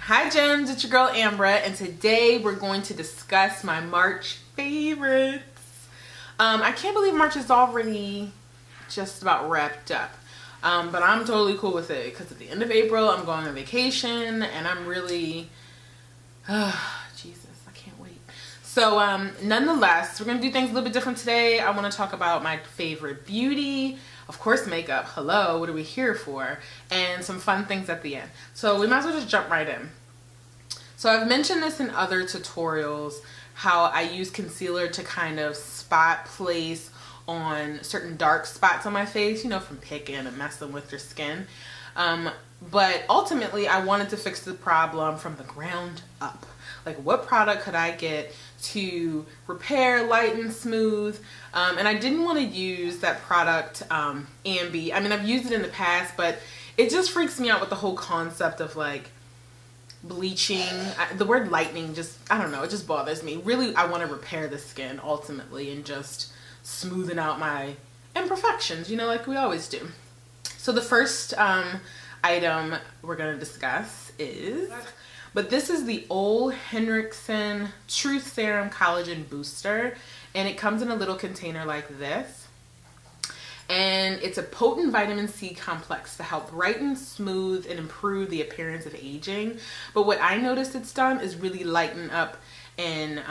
Hi gems, it's your girl Ambra, and today we're going to discuss my March favorites. I can't believe March is already just about wrapped up, but I'm totally cool with it because at the end of April I'm going on vacation and I'm really, Jesus, I can't wait. So nonetheless, we're going to do things a little bit different today. I want to talk about my favorite beauty, of course makeup, hello, what are we here for, and some fun things at the end. So we might as well just jump right in. So I've mentioned this in other tutorials, how I use concealer to kind of spot place on certain dark spots on my face, you know, from picking and messing with your skin. But ultimately I wanted to fix the problem from the ground up. Like, what product could I get to repair, lighten, smooth? And I didn't want to use that product, Ambi. I mean, I've used it in the past, but it just freaks me out with the whole concept of like bleaching. The word lightening just, I don't know, it just bothers me. Really, I want to repair the skin ultimately and just smoothen out my imperfections, you know, like we always do. So the first item we're going to discuss is, but this is the old Henriksen Truth Serum Collagen Booster, and it comes in a little container like this. And it's a potent vitamin C complex to help brighten, smooth, and improve the appearance of aging. But what I noticed it's done is really lighten up and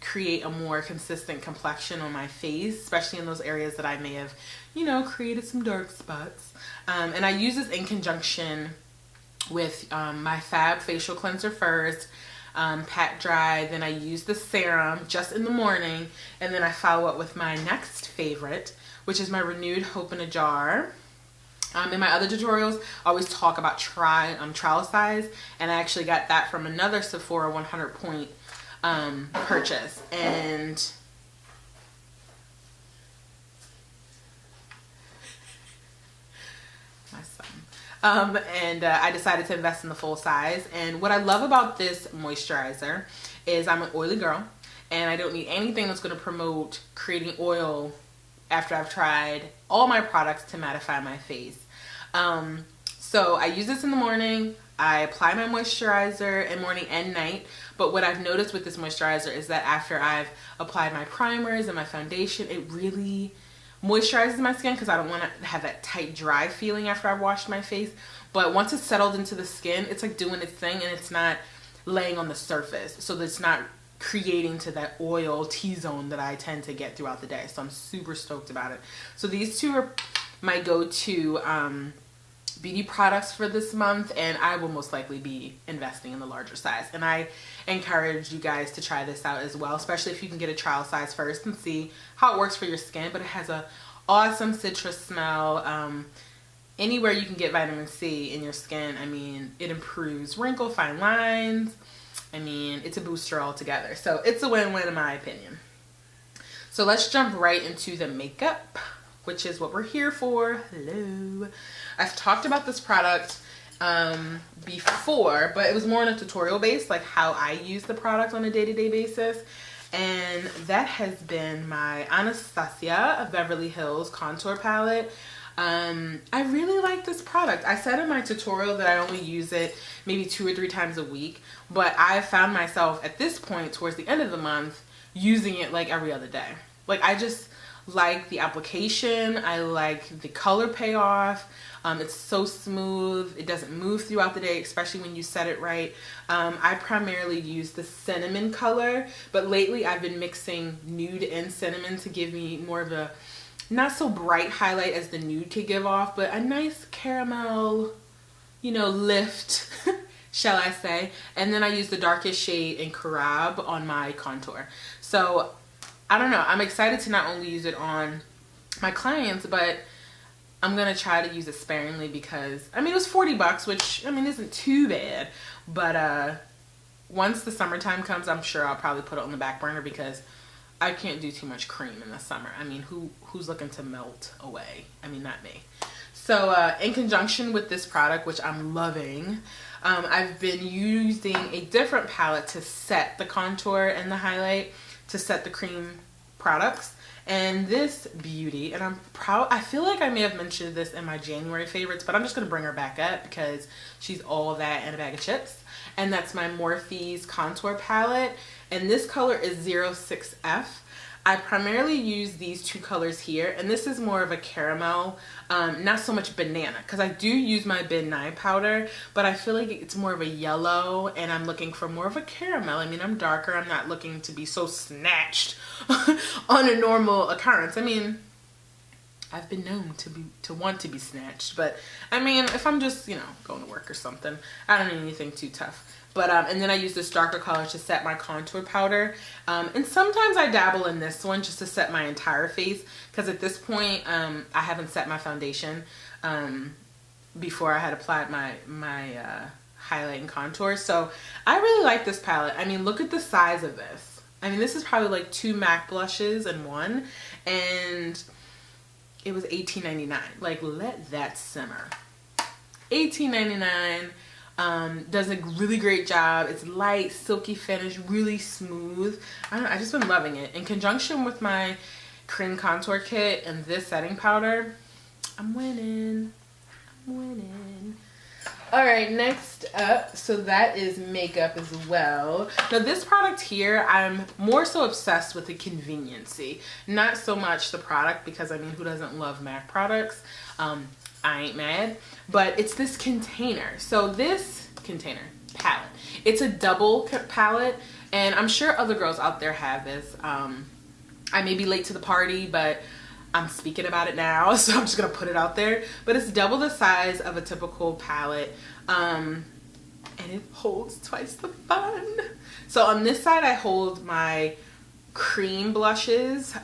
create a more consistent complexion on my face, especially in those areas that I may have, you know, created some dark spots. And I use this in conjunction with my Fab facial cleanser first, pat dry, then I use the serum just in the morning, and then I follow up with my next favorite, which is my Renewed Hope in a Jar. In my other tutorials, I always talk about trial size, and I actually got that from another Sephora 100 point purchase. And my son. I decided to invest in the full size. And what I love about this moisturizer is I'm an oily girl, and I don't need anything that's going to promote creating oil after I've tried all my products to mattify my face. So I use this in the morning. I apply my moisturizer in morning and night. But what I've noticed with this moisturizer is that after I've applied my primers and my foundation, it really moisturizes my skin because I don't want to have that tight, dry feeling after I've washed my face. But once it's settled into the skin, it's like doing its thing, and it's not laying on the surface. So that it's not creating to that oil T-zone that I tend to get throughout the day. So I'm super stoked about it. So these two are my go-to beauty products for this month, and I will most likely be investing in the larger size. And I encourage you guys to try this out as well, especially if you can get a trial size first and see how it works for your skin. But it has a awesome citrus smell. Anywhere you can get vitamin C in your skin, I mean, it improves wrinkle, fine lines. I mean, it's a booster altogether. So it's a win-win in my opinion. So let's jump right into the makeup, which is what we're here for. Hello. I've talked about this product before, but it was more on a tutorial base, like how I use the product on a day-to-day basis. And that has been my Anastasia of Beverly Hills contour palette. I really like this product. I said in my tutorial that I only use it maybe 2 or 3 times a week, but I found myself at this point towards the end of the month using it like every other day. Like, I just like the application. I like the color payoff. It's so smooth. It doesn't move throughout the day, especially when you set it right. I primarily use the cinnamon color, but lately I've been mixing nude and cinnamon to give me more of a not so bright highlight as the nude could give off, but a nice caramel, you know, lift, shall I say. And then I use the darkest shade in Carab on my contour. So I don't know, I'm excited to not only use it on my clients, but I'm gonna try to use it sparingly because, I mean, it was 40 bucks, which, I mean, isn't too bad. But once the summertime comes, I'm sure I'll probably put it on the back burner because I can't do too much cream in the summer. I mean, who's looking to melt away? I mean, not me. So in conjunction with this product, which I'm loving, I've been using a different palette to set the contour and the highlight, to set the cream products. And this beauty, and I'm proud, I feel like I may have mentioned this in my January favorites, but I'm just going to bring her back up because she's all that and a bag of chips. And that's my Morphe's contour palette. And this color is 06F. I primarily use these two colors here, and this is more of a caramel, not so much banana, because I do use my Ben Nye powder, but I feel like it's more of a yellow, and I'm looking for more of a caramel. I mean, I'm darker. I'm not looking to be so snatched on a normal occurrence. I mean, I've been known to want to be snatched, but I mean, if I'm just, you know, going to work or something, I don't need anything too tough. But, and then I use this darker color to set my contour powder. And sometimes I dabble in this one just to set my entire face. Because at this point, I haven't set my foundation before I had applied my highlight and contour. So I really like this palette. I mean, look at the size of this. I mean, this is probably like 2 MAC blushes in one. And it was $18.99. Like, let that simmer. $18.99. Does a really great job. It's light, silky finish, really smooth. I just been loving it. In conjunction with my cream contour kit and this setting powder, I'm winning. I'm winning. Alright, next up, so that is makeup as well. Now this product here, I'm more so obsessed with the conveniency. Not so much the product, because I mean, who doesn't love MAC products? I ain't mad. But it's this container. So this container palette, it's a double palette, and I'm sure other girls out there have this. I may be late to the party, but I'm speaking about it now, so I'm just gonna put it out there. But it's double the size of a typical palette, and it holds twice the fun. So on this side, I hold my cream blushes,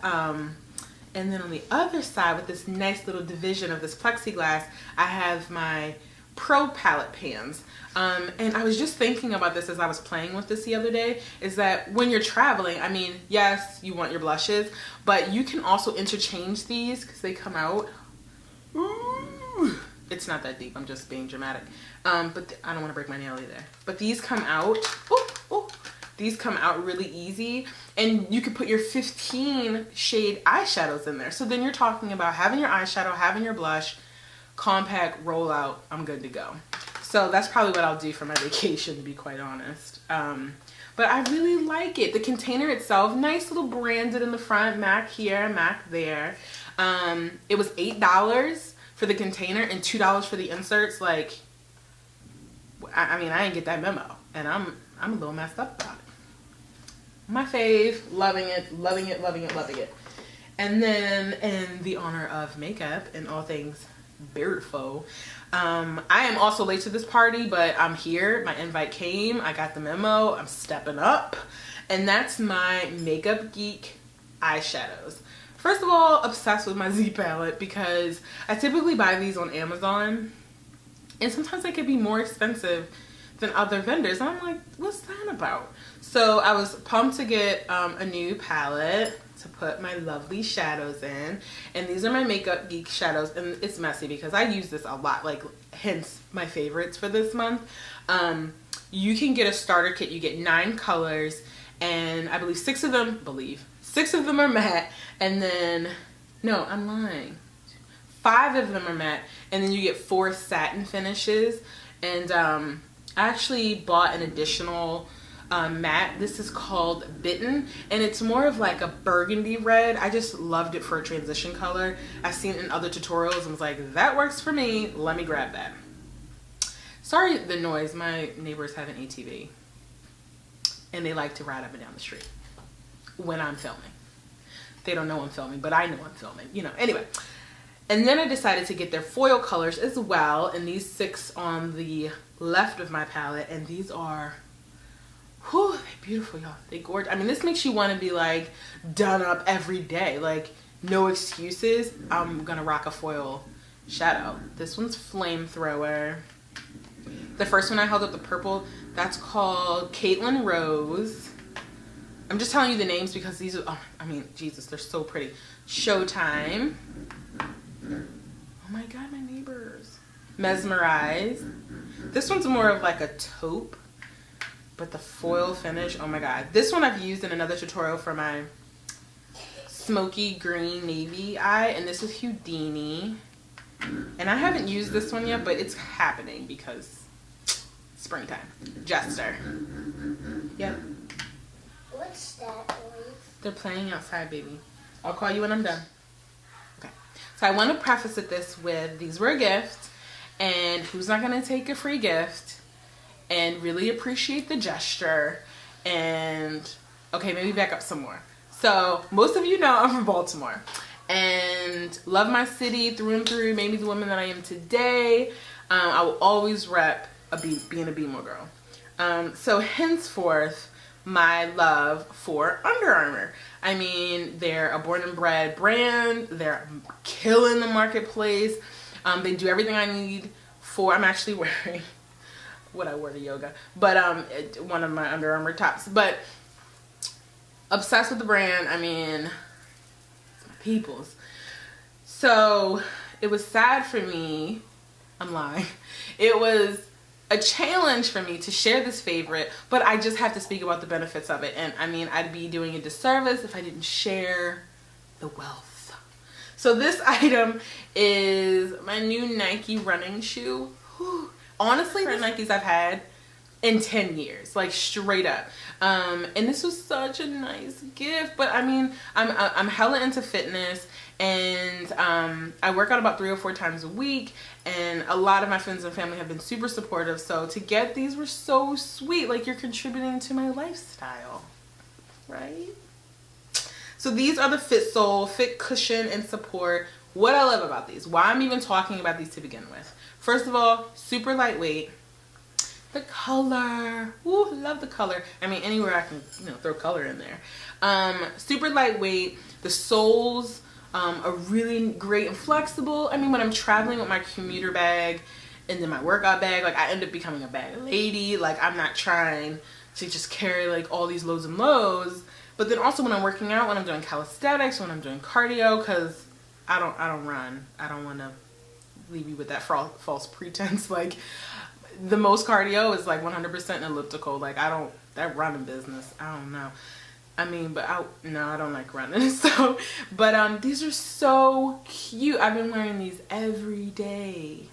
and then on the other side, with this nice little division of this plexiglass, I have my Pro palette pans. And I was just thinking about this as I was playing with this the other day, is that when you're traveling, I mean, yes, you want your blushes, but you can also interchange these because they come out. Ooh, it's not that deep. I'm just being dramatic. But I don't want to break my nail either. But these come out. Ooh, ooh. These come out really easy, and you could put your 15 shade eyeshadows in there. So then you're talking about having your eyeshadow, having your blush, compact, roll out, I'm good to go. So that's probably what I'll do for my vacation, to be quite honest. But I really like it. The container itself, nice little branded in the front, MAC here, MAC there. It was $8 for the container and $2 for the inserts. Like, I mean, I didn't get that memo, and I'm a little messed up about it. My fave, loving it, loving it, loving it, loving it. And then in the honor of makeup and all things beautiful, I am also late to this party, but I'm here. My invite came. I got the memo. I'm stepping up. And that's my Makeup Geek eyeshadows. First of all, obsessed with my Z palette because I typically buy these on Amazon, and sometimes they could be more expensive than other vendors. And I'm like, what's that about? So I was pumped to get a new palette to put my lovely shadows in. And these are my Makeup Geek shadows. And it's messy because I use this a lot, like hence my favorites for this month. You can get a starter kit. You get 9 colors, and I believe 6 of them are matte. And then, no, I'm lying. 5 of them are matte. And then you get 4 satin finishes. And I actually bought an additional matte. This is called Bitten, and it's more of like a burgundy red. I just loved it for a transition color. I've seen it in other tutorials and was like, that works for me, let me grab that. Sorry the noise, my neighbors have an ATV and they like to ride up and down the street when I'm filming. They don't know I'm filming, but I know I'm filming, you know. Anyway, and then I decided to get their foil colors as well, and these 6 on the left of my palette, and these are, whew, they're beautiful, y'all. They gorgeous. I mean, this makes you want to be like done up every day, like no excuses. I'm gonna rock a foil shadow. This one's Flamethrower. The first one I held up, the purple, that's called Caitlin Rose. I'm just telling you the names because these are, oh, I mean, Jesus, they're so pretty. Showtime. Oh my God, my neighbors. Mesmerize. This one's more of like a taupe, but the foil finish, oh my God. This one I've used in another tutorial for my smoky green navy eye, and this is Houdini. And I haven't used this one yet, but it's happening because springtime. Jester. Yep. What's that noise? They're playing outside, baby. I'll call you when I'm done. Okay. So I want to preface this with, these were a gift, and who's not going to take a free gift and really appreciate the gesture? And okay, maybe back up some more. So most of you know I'm from Baltimore and love my city through and through, made me the woman that I am today. I will always rep being a BMO girl. So henceforth, my love for Under Armour. I mean, they're a born and bred brand. They're killing the marketplace. They do everything I need for, I'm actually wearing what I wore to yoga, but one of my Under Armour tops. But obsessed with the brand. I mean, it's my people's. So it was sad for me. I'm lying. It was a challenge for me to share this favorite, but I just have to speak about the benefits of it. And I mean, I'd be doing a disservice if I didn't share the wealth. So this item is my new Nike running shoe. Whew. Honestly, the Nikes I've had in 10 years, like straight up. And this was such a nice gift. But I mean, I'm hella into fitness, and I work out about 3 or 4 times a week, and a lot of my friends and family have been super supportive. So to get these were so sweet. Like, you're contributing to my lifestyle, right? So these are the Fit Sole, Fit Cushion, and Support. What I love about these, why I'm even talking about these to begin with. First of all, super lightweight. The color, ooh, love the color. I mean, anywhere I can, throw color in there. Super lightweight. The soles are really great and flexible. I mean, when I'm traveling with my commuter bag and then my workout bag, like, I end up becoming a bag lady. Like, I'm not trying to just carry like all these loads and loads. But then also when I'm working out, when I'm doing calisthenics, when I'm doing cardio, because I don't run. I don't want to leave you with that false pretense. Like, the most cardio is like 100% elliptical. Like, that running business, I don't know. I mean, but I don't like running. So, but these are so cute. I've been wearing these every day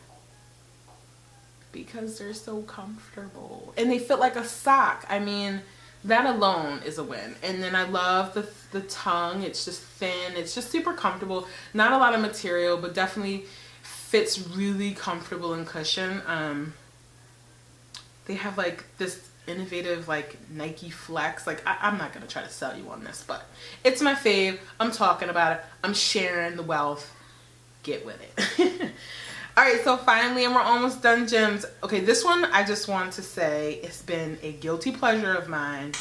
because they're so comfortable and they fit like a sock. I mean, that alone is a win. And then I love the tongue. It's just thin. It's just super comfortable. Not a lot of material, but definitely fits really comfortable and cushion. They have like this innovative like Nike Flex. Like, I'm not gonna try to sell you on this, but it's my fave. I'm talking about it. I'm sharing the wealth. Get with it. All right, so finally, and we're almost done, gems. Okay, this one I just want to say it's been a guilty pleasure of mine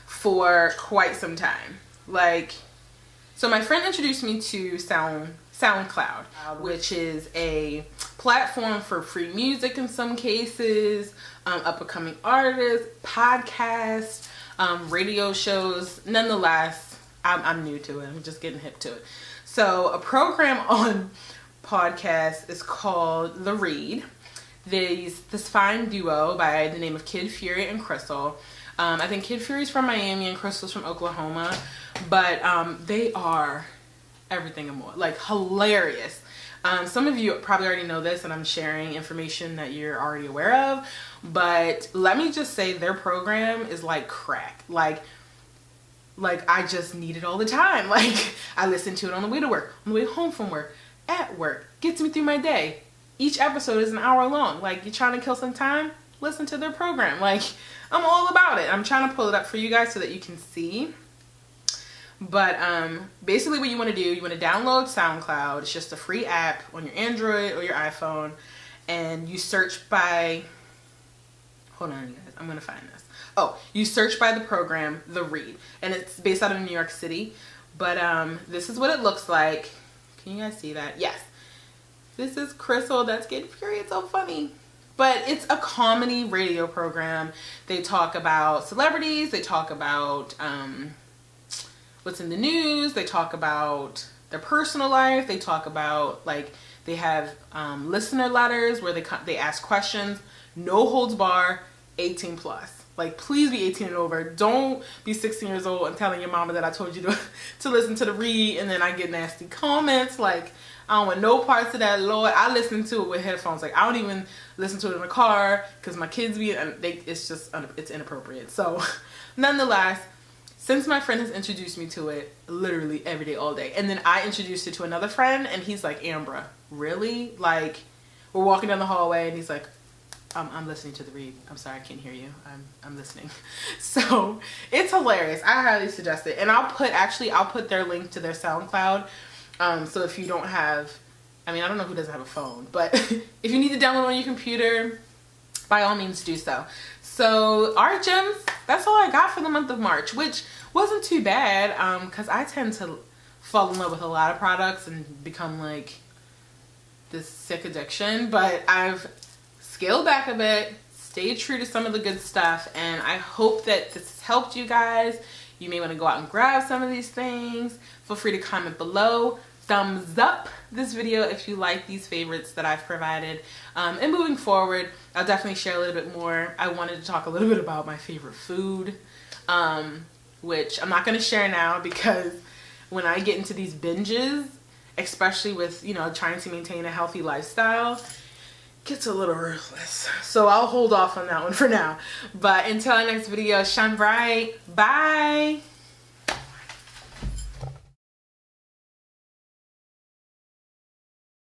for quite some time. Like, so my friend introduced me to SoundCloud, which is a platform for free music in some cases, up-and-coming artists, podcasts, radio shows. Nonetheless, I'm new to it. I'm just getting hip to it. So a program on podcast is called The Read. This fine duo by the name of Kid Fury and Crystal. I think Kid Fury's from Miami and Crystal's from Oklahoma, but they are everything and more. Like, hilarious. Some of you probably already know this, and I'm sharing information that you're already aware of, but let me just say their program is like crack. Like I just need it all the time. Like, I listen to it on the way to work, on the way home from work, at work. Gets me through my day. Each episode is an hour long. Like, you're trying to kill some time? Listen to their program. Like, I'm all about it. I'm trying to pull it up for you guys so that you can see. But basically what you want to do, you want to download SoundCloud. It's just a free app on your Android or your iPhone. And you search by... Hold on, you guys. I'm going to find this. Oh, you search by the program, The Read. And it's based out of New York City. But this is what it looks like. Can you guys see that? Yes. This is Crystal. That's Kid Fury. It's so funny. But it's a comedy radio program. They talk about celebrities. They talk about what's in the news. They talk about their personal life. They talk about, like, they have listener letters where they ask questions. No holds bar, 18 plus. Like, please be 18 and over. Don't be 16 years old and telling your mama that I told you to listen to the read and then I get nasty comments. Like, I don't want no parts of that, Lord. I listen to it with headphones. Like, I don't even listen to it in the car because my kids it's inappropriate. So, nonetheless, since my friend has introduced me to it literally every day, all day, and then I introduced it to another friend and he's like, Ambra, really? Like, we're walking down the hallway and he's like, I'm listening to the read. I'm sorry, I can't hear you. I'm listening. So it's hilarious. I highly suggest it. And I'll put their link to their SoundCloud. So if you don't have, I don't know who doesn't have a phone, but if you need to download on your computer, by all means do so. So art gems, that's all I got for the month of March, which wasn't too bad, because I tend to fall in love with a lot of products and become like this sick addiction, but I've scale back a bit, stay true to some of the good stuff, and I hope that this has helped you guys. You may want to go out and grab some of these things. Feel free to comment below. Thumbs up this video if you like these favorites that I've provided. And moving forward, I'll definitely share a little bit more. I wanted to talk a little bit about my favorite food, which I'm not going to share now because when I get into these binges, especially with, trying to maintain a healthy lifestyle, gets a little ruthless. So I'll hold off on that one for now. But until our next video, shine bright. Bye.